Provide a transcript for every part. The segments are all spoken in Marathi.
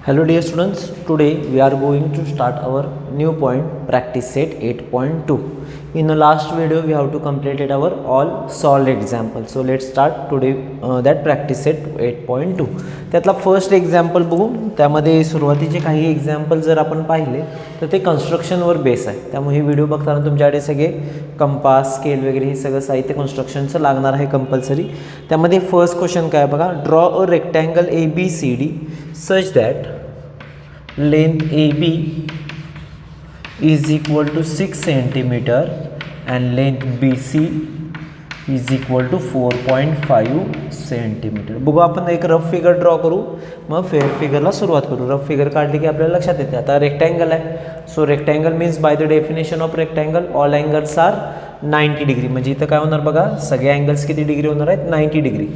Hello dear students, today we are going to start our new point practice set 8.2. In the last video we have to complete our all solved example. So let's start today that practice set 8.2. त्यातला फर्स्ट एक्झाम्पल बघू. त्यामध्ये सुरुवातीचे काही एक्झाम्पल जर आपण पाहिले तर ते कन्स्ट्रक्शनवर बेस आहे. त्यामुळे हे व्हिडिओ बघताना तुमच्याकडे सगळे कंपास स्केल वगैरे हे सगळं साहित्य कन्स्ट्रक्शनचं लागणार आहे कंपल्सरी. त्यामध्ये फर्स्ट क्वेश्चन काय बघा, draw a rectangle ABCD such that length AB is equal to 6 cm and length BC is equal to 4.5 cm. बघू आपण एक रफ फिगर ड्रॉ करू, मग फेअर फिगरला सुरुवात करू. रफ फिगर काढली की आपल्याला लक्षात येते. आता रेक्टँगल आहे, so rectangle means by the definition of rectangle all angles are 90 degree. म्हणजे इथं काय होणार बघा, सगळे अँगल्स किती डिग्री होणार आहेत, 90 डिग्री.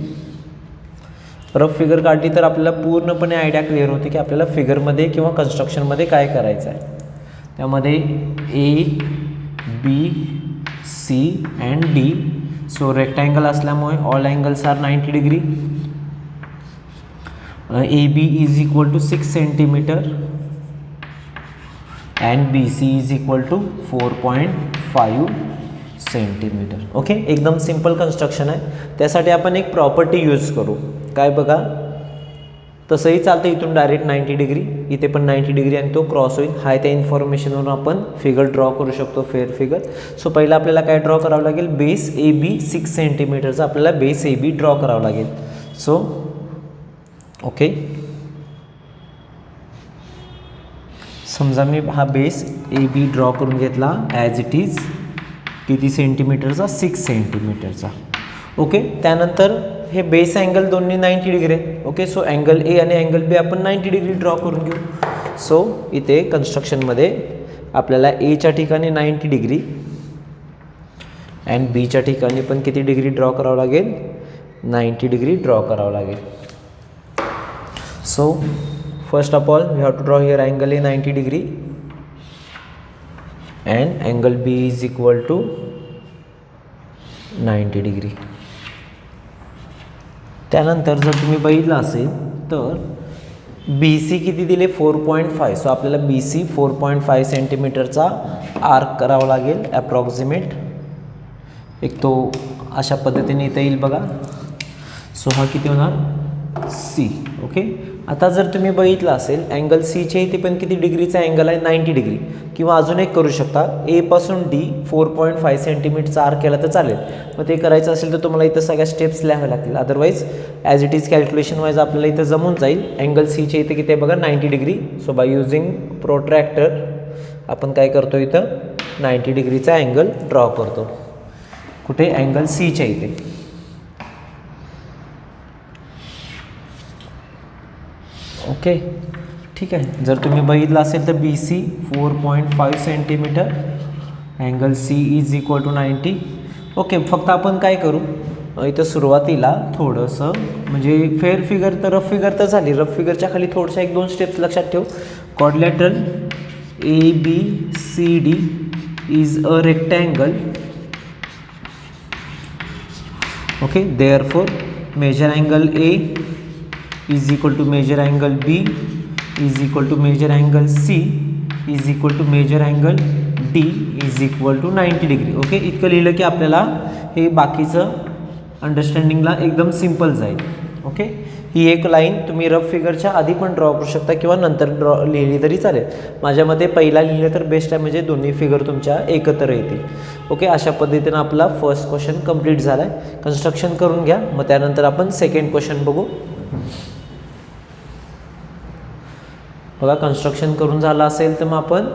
रफ फिगर काढली तर आपल्याला पूर्णपणे आयडिया क्लिअर होते की आपल्याला फिगरमध्ये किंवा कन्स्ट्रक्शनमध्ये काय करायचं आहे. त्यामध्ये ABC and D. So rectangle असल्यामुळे all angles are 90 degree. AB is equal to 6 centimetre and BC is equal to 4.5 centimetre. Okay, एकदम सिंपल कन्स्ट्रक्शन आहे. त्यासाठी आपण एक प्रॉपर्टी यूज करू. काय बघा, तसंही चालतं इथून डायरेक्ट 90 डिग्री, इथे पण 90 डिग्री आणि तो क्रॉस होईल. हाय त्या इन्फॉर्मेशनवरून आपण फिगर ड्रॉ करू शकतो, फेअर फिगर. सो पहिलं आपल्याला काय ड्रॉ करावं लागेल, बेस AB 6 सेंटीमीटरचा आपल्याला बेस AB ड्रॉ करावं लागेल. सो ओके, समजा मी हा बेस AB ड्रॉ करून घेतला ॲज इट इज. किती सेंटीमीटरचा, 6 सेंटीमीटरचा. ओके, त्यानंतर हे बेस अँगल दोन्ही 90 डिग्री आहे. ओके, सो अँगल A आणि अँगल B आपण 90 डिग्री ड्रॉ करून घेऊ. सो इथे कन्स्ट्रक्शनमध्ये आपल्याला Aच्या ठिकाणी 90 डिग्री अँड Bच्या ठिकाणी पण किती डिग्री ड्रॉ करावं लागेल, 90 डिग्री ड्रॉ करावं लागेल. So first of all we have to draw here angle A 90 degree and angle B is equal to 90 degree. त्यानंतर जर तुम्ही बघितलं असेल तर BC किती दिले, 4.5. सो आपल्याला BC 4.5 सेंटीमीटरचा आर्क करावा लागेल ॲप्रॉक्सिमेट. एक तो अशा पद्धतीने इथं येईल बघा. सो हा किती होणार, C. ओके, आता जर तुम्ही बघितलं असेल अँगल Cच्या इथे पण किती डिग्रीचा अँगल आहे, 90 डिग्री. किंवा अजून एक करू शकता, A पासून D 4.5 सेंटीमीटरचा आर्क केला तर चालेल. मग ते करायचं असेल तर तुम्हाला इथं सगळ्या स्टेप्स लिहाव्या लागतील. Otherwise as it is calculation wise आपल्याला इथं जमून जाईल. अँगल Cच्या इथे किती आहे बघा, 90 degree. So by using protractor आपण काय करतो, इथं 90 डिग्रीचा अँगल ड्रॉ करतो. कुठे, अँगल Cच्या इथे. ओके, ठीक आहे. जर तुम्ही बघितलं असेल तर BC 4.5 centimetre, angle C is equal to 90. Okay, फक्त आपण काय करू, इथं सुरुवातीला थोडंसं म्हणजे फेअर फिगर तर रफ फिगर तर झाली. रफ फिगरच्या खाली थोडंसं 1-2 स्टेप्स लक्षात ठेव. Quadrilateral ABCD is a rectangle. Okay, therefore measure angle A is equal to measure angle B is equal to measure angle C is equal to measure angle D is equal to 90 degree. Okay, इतकं लिहिलं की आपल्याला हे बाकीचं अंडरस्टँडिंगला एकदम सिम्पल जाईल. ओके, ही एक लाईन तुम्ही रफ फिगरच्या आधी पण ड्रॉ करू शकता किंवा नंतर ड्रॉ लिहिली तरी चालेल. माझ्या मते पहिला लिहिलं तर बेस्ट आहे, म्हणजे दोन्ही फिगर तुमच्या एकत्र येतील. ओके, अशा पद्धतीनं आपला फर्स्ट क्वेश्चन कंप्लीट झाला आहे. कन्स्ट्रक्शन करून घ्या, मग त्यानंतर आपण सेकंड क्वेश्चन बघू. बघा, कन्स्ट्रक्शन करून झालं असेल तर मग आपण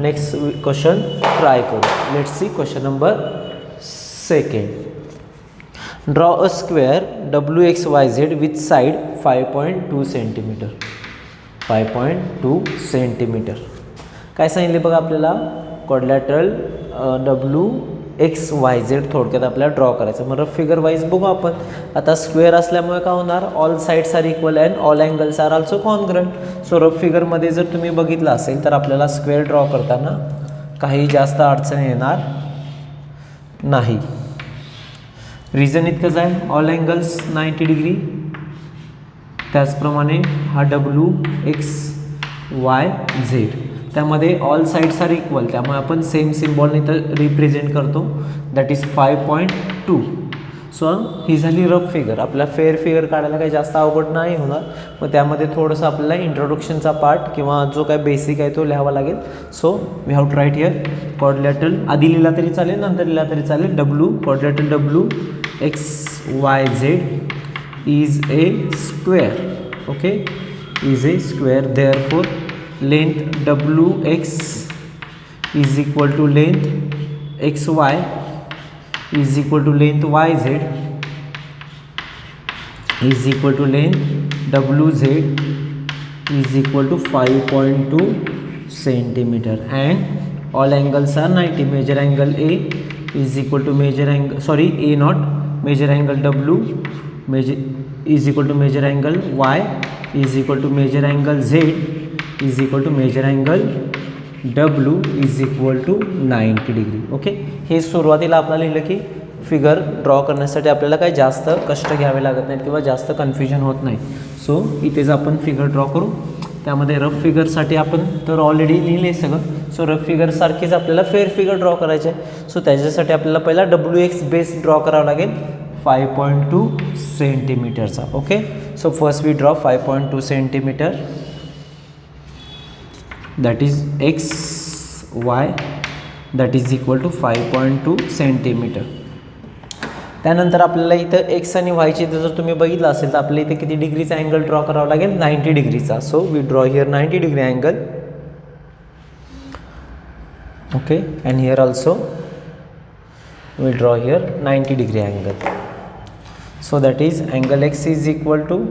नेक्स्ट क्वेश्चन ट्राय करू. Let's see question number second. Draw a square WXYZ with side 5.2 centimetre. 5.2 centimetre काय सांगितले बघा आपल्याला, क्वाड्रिलॅटरल WXYZ थोडक्यात आपल्याला ड्रॉ करायचं. मग रफ फिगर वाईज बघू आपण. आता स्क्वेअर असल्यामुळे काय होणार, all sides are equal and all angles are also congruent. So rough फिगरमध्ये जर तुम्ही बघितलं असेल तर आपल्याला स्क्वेअर ड्रॉ करताना काही जास्त अडचण येणार नाही. रिझन इतकंच आहे, ऑल अँगल्स 90 डिग्री. त्याचप्रमाणे हा WX वाय झेड. त्यामध्ये ऑल साईड्स आर इक्वल, त्यामुळे आपण सेम सिम्बॉलने तर रिप्रेझेंट करतो, दॅट इज 5.2. सो ही झाली रफ फिगर. आपल्याला फेअर फिगर काढायला काही जास्त अवघड नाही होणार, मग त्यामध्ये थोडंसं आपल्याला इंट्रोडक्शनचा पार्ट किंवा जो काय बेसिक आहे तो लिहावा लागेल. So we have to write here quadrilateral, आधी लिहिला तरी चालेल, नंतर लिहिला तरी चालेल. W quadrilateral W X Y Z is a square. Okay, is a square. Therefore length W X is equal to length X Y is equal to length yz is equal to length wz is equal to 5.2 centimeter and all angles are 90. Measure angle A is equal to measure angle, sorry, A not, measure angle W measure is equal to measure angle Y is equal to measure angle Z is equal to measure angle W is equal to 90 degree. Okay, हे सुरुवातीला आपल्याला लिहिलं की फिगर ड्रॉ करण्यासाठी आपल्याला काही जास्त कष्ट घ्यावे लागत नाहीत किंवा जास्त कन्फ्युजन होत नाही. सो इथेच आपण फिगर ड्रॉ करू. त्यामध्ये रफ फिगरसाठी आपण तर ऑलरेडी लिहिले सगळं. सो रफ फिगरसारखीच आपल्याला फेअर फिगर ड्रॉ करायचे आहे. सो त्याच्यासाठी आपल्याला पहिला WX बेस ड्रॉ करावा लागेल 5.2 सेंटीमीटरचा. Okay, so first we draw 5.2 centimetre, that is x y that is equal to 5.2 centimetre. त्यानंतर आपल्याला इथं x आणि y ची जर तुम्ही बघितलं असेल तर आपल्याला इथे किती डिग्रीचा अँगल ड्रॉ करावा लागेल, 90 डिग्रीचा. So we draw here 90 degree angle. Okay, and here also we draw here 90 degree angle. So that is angle x is equal to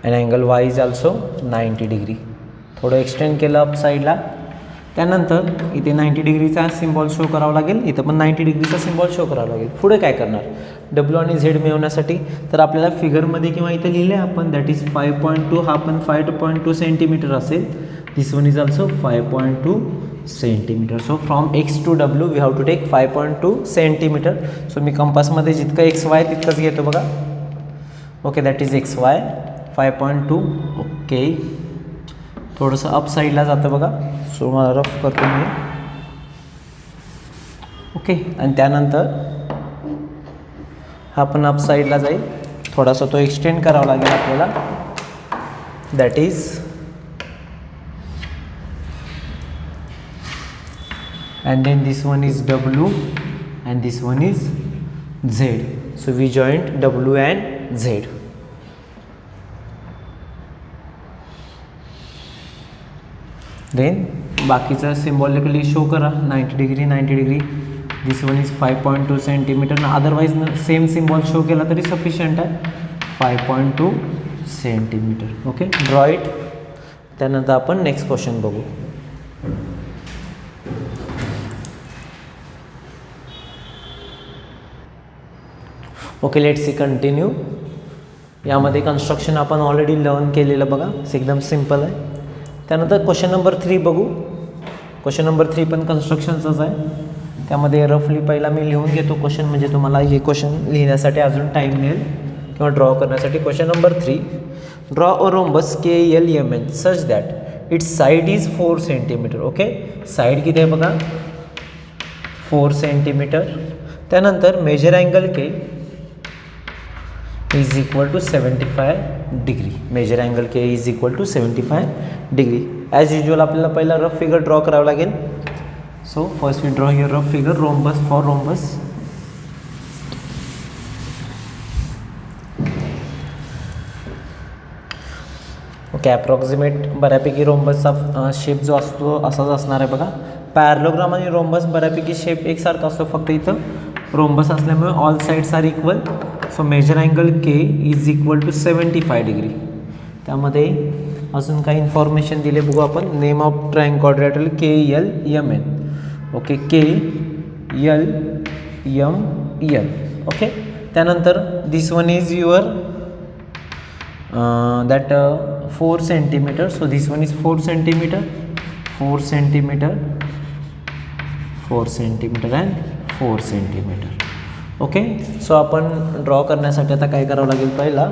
and angle y is also 90 degree. थोडं एक्सटेंड केलं अप साईडला. त्यानंतर इथे 90 डिग्रीचा सिम्बॉल शो करावा लागेल, इथं पण 90 डिग्रीचा सिम्बॉल शो करावा लागेल. पुढे काय करणार, डब्ल्यू आणि झेड मिळवण्यासाठी तर आपल्याला फिगरमध्ये किंवा इथं लिहिले आपण दॅट इज 5.2, हा पण 5.2 सेंटीमीटर असेल. This one is also 5.2 centimetre. So from X to W we have to take 5.2 centimetre. So मी कंपासमध्ये जितकं एक्स वाय तितकंच घेतो बघा. Okay, that is X Y 5.2. Okay, थोडंसं अप साईडला जातं बघा. सो मला रफ करतो मी. ओके, आणि त्यानंतर हा पण अप साईडला जाईल. थोडासा तो एक्सटेंड करावा लागेल आपल्याला. That is and then this one is W and this one is Z. So we joined W and Z. Then बाकीचा सिम्बॉलिकली शो करा 90 degree 90 degree. This one is 5.2 centimetre. Otherwise same symbol show केला तरी सफिशियंट आहे. 5.2 सेंटीमीटर. Okay, draw it. त्यानंतर आपण नेक्स्ट क्वेश्चन बघू. Okay, let's see continue. यामध्ये कन्स्ट्रक्शन आपण ऑलरेडी लर्न केलेलं बघा, एकदम सिम्पल आहे. त्यानंतर क्वेश्चन नंबर 3 बघू. क्वेश्चन नंबर 3 पण कन्स्ट्रक्शनचाच आहे. त्यामध्ये रफली पहिला मी लिहून घेतो क्वेश्चन, म्हणजे तुम्हाला हे क्वेश्चन लिहिण्यासाठी अजून टाईम मिळेल किंवा ड्रॉ करण्यासाठी. Question number 3, draw a rhombus KLMN such that its side is 4 centimetre. Okay, side किती आहे बघा, 4 सेंटीमीटर. त्यानंतर measure angle K is equal to 75 degree. Measure angle K is equal to 75 degree. As usual आपल्याला पहिला रफ फिगर ड्रॉ करावं लागेल. So first we draw here rough figure rhombus for rhombus. Okay, approximate बऱ्यापैकी रोम्बसचा शेप जो असतो असाच असणार आहे बघा. पॅरलोग्राम आणि रोम्बस बऱ्यापैकी शेप एकसारखा असतो, फक्त इथं रोम्बस असल्यामुळे all sides are equal. So major angle K is equal to 75 degree. त्यामध्ये अजून काही इन्फॉर्मेशन दिले बघू आपण. Name of quadrilateral KLMN. Okay, KLMN. Okay, त्यानंतर this one is your that 4 centimetre. So this one is 4 centimetre, 4 centimetre, 4 centimetre and 4 centimetre. Okay, so आपण ड्रॉ करण्यासाठी आता काय करावं लागेल, पहिला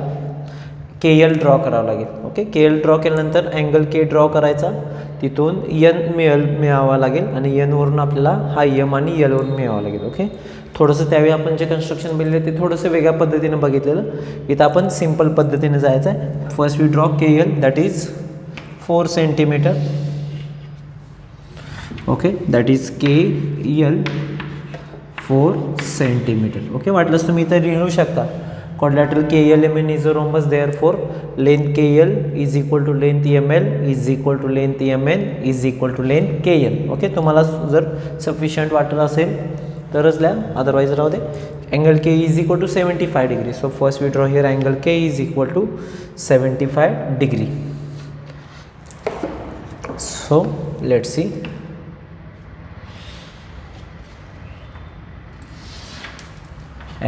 KL ड्रॉ करावं लागेल. ओके, KL ड्रॉ केल्यानंतर अँगल K ड्रॉ करायचा, तिथून N मिळावा लागेल आणि N वरून आपल्याला हा M आणि L वरून मिळावा लागेल. ओके, थोडंसं त्यावेळी आपण जे कन्स्ट्रक्शन बघितलं ते थोडंसं वेगळ्या पद्धतीने बघितलेलं. इथं आपण सिम्पल पद्धतीने जायचं आहे. First we draw KL that is 4 centimetre. Okay, that is KL 4 centimetre. Okay, वाटलंच तुम्ही इथं लिहू शकता. Quadrilateral KLMN is a rhombus, therefore length KL is equal to length ML is equal to length MN is equal to length KL. Okay, तुम्हाला जर सफिशियंट वाटत असेल तरच लिहा, अदरवाईज राहू दे. Angle K is equal to 75 degree. So first we draw here angle K is equal to 75 degree. So let's see.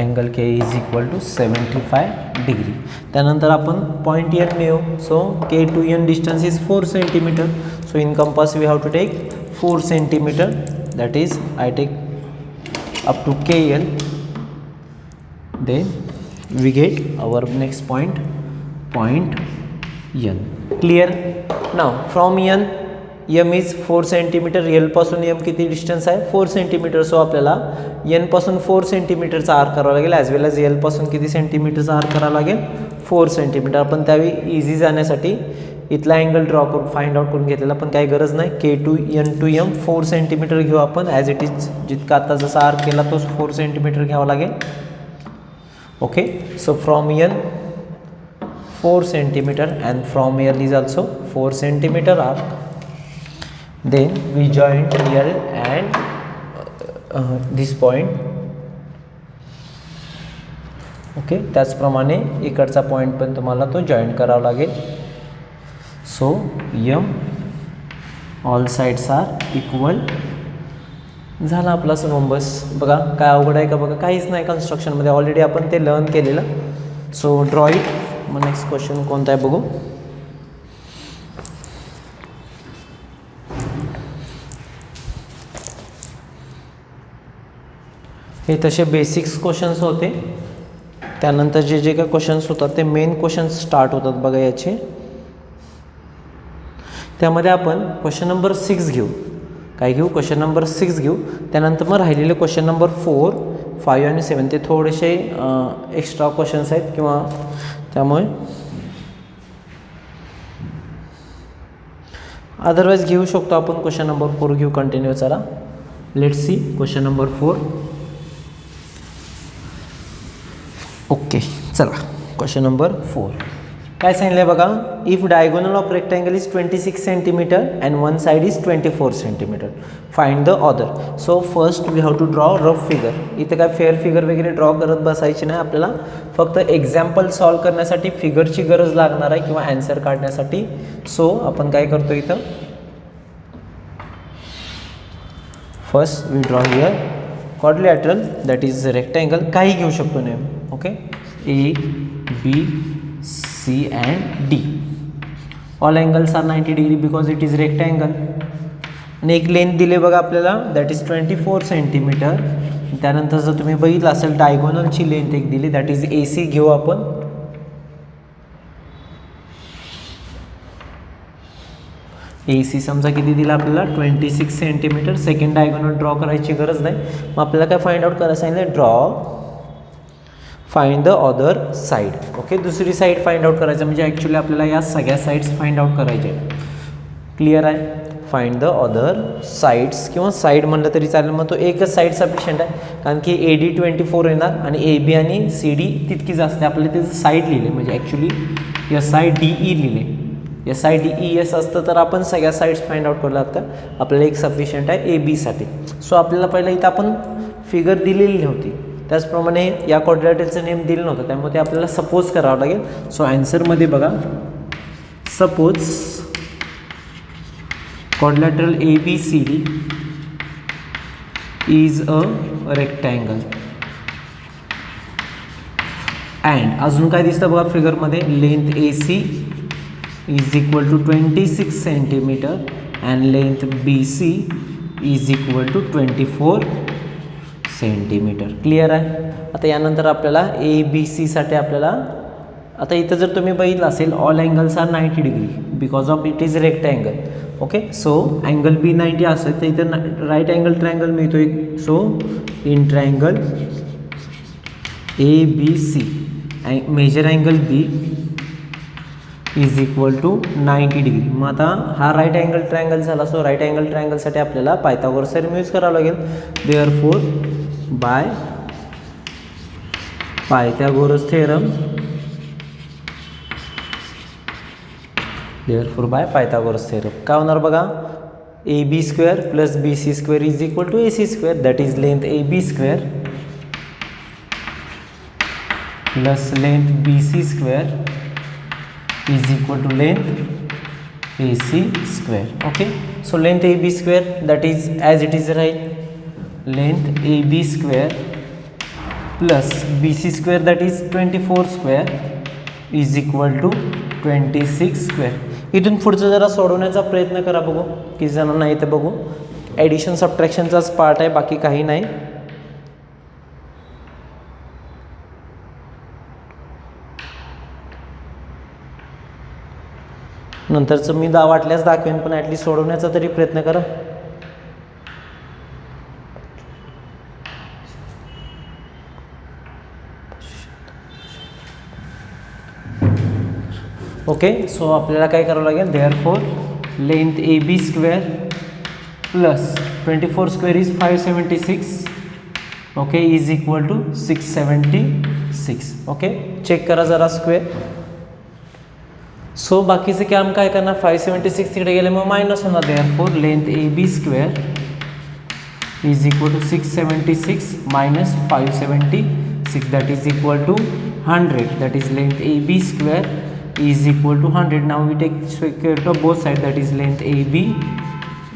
Angle K is equal to 75 degree. त्यानंतर आपण पॉईंट N मिळवू. So K to N distance is 4 centimetre. So in compass we have to take 4 centimetre. That is I take up to KL. Then we get our next point N. Clear. Now from N M is 4 centimetre. L पासून M किती डिस्टन्स आहे 4 सेंटीमीटर. सो आपल्याला N पासून 4 सेंटीमीटरचा आर करावा लागेल, ॲज वेल एज L पासून किती सेंटीमीटरचा आर करावा लागेल 4 सेंटीमीटर. आपण त्यावेळी इझी जाण्यासाठी इथला अँगल ड्रॉ करून फाइंड आउट करून घेतलेला, पण काही गरज नाही. K to N to M 4 centimetre घेऊ आपण, ॲज इट इज जितका आता जसा आर केला तोच 4 सेंटीमीटर घ्यावा लागेल. Okay, so from N 4 centimetre and from L is also 4 centimetre are. Then we joined L and this point. Okay, त्याचप्रमाणे इकडचा पॉईंट पण तुम्हाला तो जॉईन करावा लागेल. So M all sides are equal. झाला आपला रोम्बस. बघा काय अवघड आहे का बघा, काहीच नाही कन्स्ट्रक्शनमध्ये, ऑलरेडी आपण ते लर्न केलेलं. So draw it. मग नेक्स्ट क्वेश्चन कोणता आहे बघू. हे तसे बेसिक्स क्वेश्चन्स होते. त्यानंतर जे जे काय क्वेश्चन्स होतात ते मेन क्वेश्चन्स स्टार्ट होतात बघा याचे. त्यामध्ये आपण क्वेश्चन नंबर 6 घेऊ. काय घेऊ? क्वेश्चन नंबर 6 घेऊ. त्यानंतर मग राहिलेले क्वेश्चन नंबर 4, 5 आणि 7 ते थोडेसे एक्स्ट्रा क्वेश्चन्स आहेत किंवा त्यामुळे अदरवाईज घेऊ शकतो आपण. क्वेश्चन नंबर 4 घेऊ कंटिन्यू. चला let's see question number 4. Okay, चला क्वेश्चन नंबर 4 काय सांगितलं आहे बघा. If diagonal of rectangle is 26 centimetre and one side is 24 centimetre, find the other. So first we have to draw rough figure. इथे काय फेअर फिगर वगैरे ड्रॉ करत बसायची नाही आपल्याला, फक्त एक्झाम्पल सॉल्व करण्यासाठी फिगरची गरज लागणार आहे किंवा ॲन्सर काढण्यासाठी. सो आपण काय करतो इथं, first we draw here quadrilateral that is rectangle. काही घेऊ शकतो name. Okay, A, B, C and D. All angles are 90 degree because it is rectangle. आणि एक लेंथ दिले बघा आपल्याला, दॅट इज 24 सेंटीमीटर. त्यानंतर जर तुम्ही बघितलं असेल डायगोनलची लेंथ एक दिली, दॅट इज AC घेऊ आपण. AC समजा किती दिला आपल्याला 26 सेंटीमीटर. सेकंड डायगोनल ड्रॉ करायची गरज नाही. मग आपल्याला काय फाइंड आउट करायचं सांगितलं, draw find the other side. Okay, दुसरी साईड फाइंड आउट करायचं म्हणजे ॲक्च्युली आपल्याला या सगळ्या साईड्स फाइंड आउट करायचे. क्लिअर आहे. फाइंड द अदर साईड्स किंवा साईड म्हणलं तरी चालेल. मग तो एकच साईड सफिशियंट आहे, कारण की AD 24 येणार आणि AB आणि CD तितकीच असते. आपल्याला त्याचं साईड लिहिले म्हणजे ॲक्च्युली SIDE लिहिले. SIDES असतं तर आपण सगळ्या साईड्स फाइंड आउट करावं लागतं. आपल्याला एक सफिशियंट आहे AB साठी. सो आपल्याला पहिलं इथं आपण फिगर दिलेली नव्हती, त्याचप्रमाणे या क्वाड्रिलॅटरलचं नेम दिलं नव्हतं, त्यामुळे ते आपल्याला सपोज करावं लागेल. सो ॲन्सरमध्ये बघा, suppose quadrilateral ABCD is a rectangle and अजून काय दिसतं बघा फिगरमध्ये, length AC is equal to 26 centimetre and length BC is equal to 24 centimetre. Clear आहे. आता यानंतर आपल्याला ABC साठी आपल्याला आता इथं जर तुम्ही बघितलं असेल all angles are 90 degree because of it is rectangle. Okay, so angle B 90 असेल तर इथं राईट अँगल ट्रायंगल मिळतो एक. So in triangle ABC major angle B is equal to 90 degree. मग आता हा राईट अँगल ट्रायंगल झाला. सो राईट अँगल ट्रायंगलसाठी आपल्याला पायथागोरस थेरम यूज करावा लागेल. Therefore by Pythagoras theorem, therefore by Pythagoras theorem काय होणार बघा, AB square plus BC square is equal to AC square. That is length AB square plus length BC square is equal to length AC square. Okay, so length AB square, that is as it is right, length AB square plus BC square, that is 24 square is equal to 26 square. इथून पुढचं जरा सोडवण्याचा प्रयत्न करा, बघू किती जणांना येते बघू. ॲडिशन सबट्रॅक्शनचाच पार्ट आहे, बाकी काही नाही. नंतरचं मी वाटल्यास दाखवेन, पण ॲटलीस्ट सोडवण्याचा तरी प्रयत्न करा. ओके, सो आपल्याला काय करावं लागेल, therefore length AB square plus 24 square is 576. Okay, is equal to 676. Okay, check करा जरा स्क्वेअर. सो बाकीचे काम काय करणार, 576 तिकडे गेले मग मायनस होणार. Therefore length AB square is equal to 676 minus 576, that is equal to 100. That is length AB square is equal to 100. Now we take square of both side, that is length AB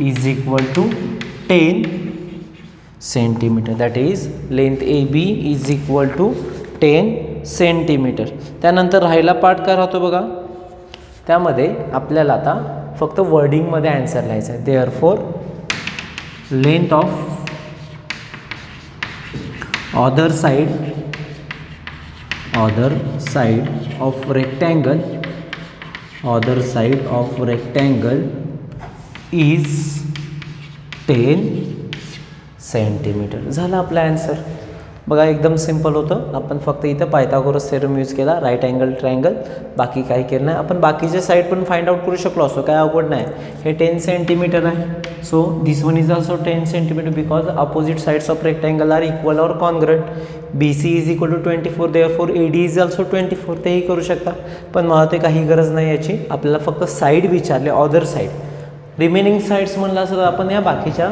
is equal to 10 centimetre. That is length AB is equal to 10 centimetre. त्यानंतर राहिला पार्ट काय राहतो बघा, त्यामध्ये आपल्याला आता फक्त वर्डिंगमध्ये आन्सर लिहायचं आहे. Therefore length of other side of rectangle is 10 centimetre. झालं आपला आन्सर. बघा एकदम सिंपल होतं. आपण फक्त इथं पायथागोरस थेरम यूज केला, राईट अँगल ट्रायंगल, बाकी काही केलं नाही. आपण बाकीचे साईड पण फाइंड आउट करू शकलो असतो, काय अवघड नाही. हे 10 सेंटीमीटर आहे. So this one is also 10 centimetre because opposite sides of rectangle are equal or congruent. BC is equal to 24, therefore AD is also 24. तेही करू शकता, पण मला ते काही गरज नाही याची. आपल्याला फक्त साईड विचारले, अदर साईड. रिमेनिंग साईड्स म्हणलं असं तर आपण या बाकीच्या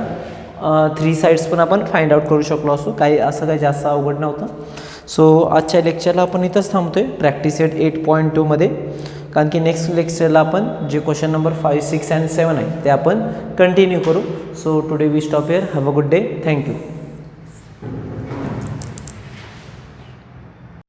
3 साईड्स पण आपण फाइंड आउट करू शकलो असतो. काही असं काही जास्त अवघड नव्हतं. सो आजच्या लेक्चरला आपण इथंच थांबतोय प्रॅक्टिस सेट 8.2 मध्ये, कारण की नेक्स्ट लेक्चरला आपण जे क्वेश्चन नंबर 5, 6 and 7 आहे ते आपण कंटिन्यू करू. So today we stop here. Have a good day. Thank you.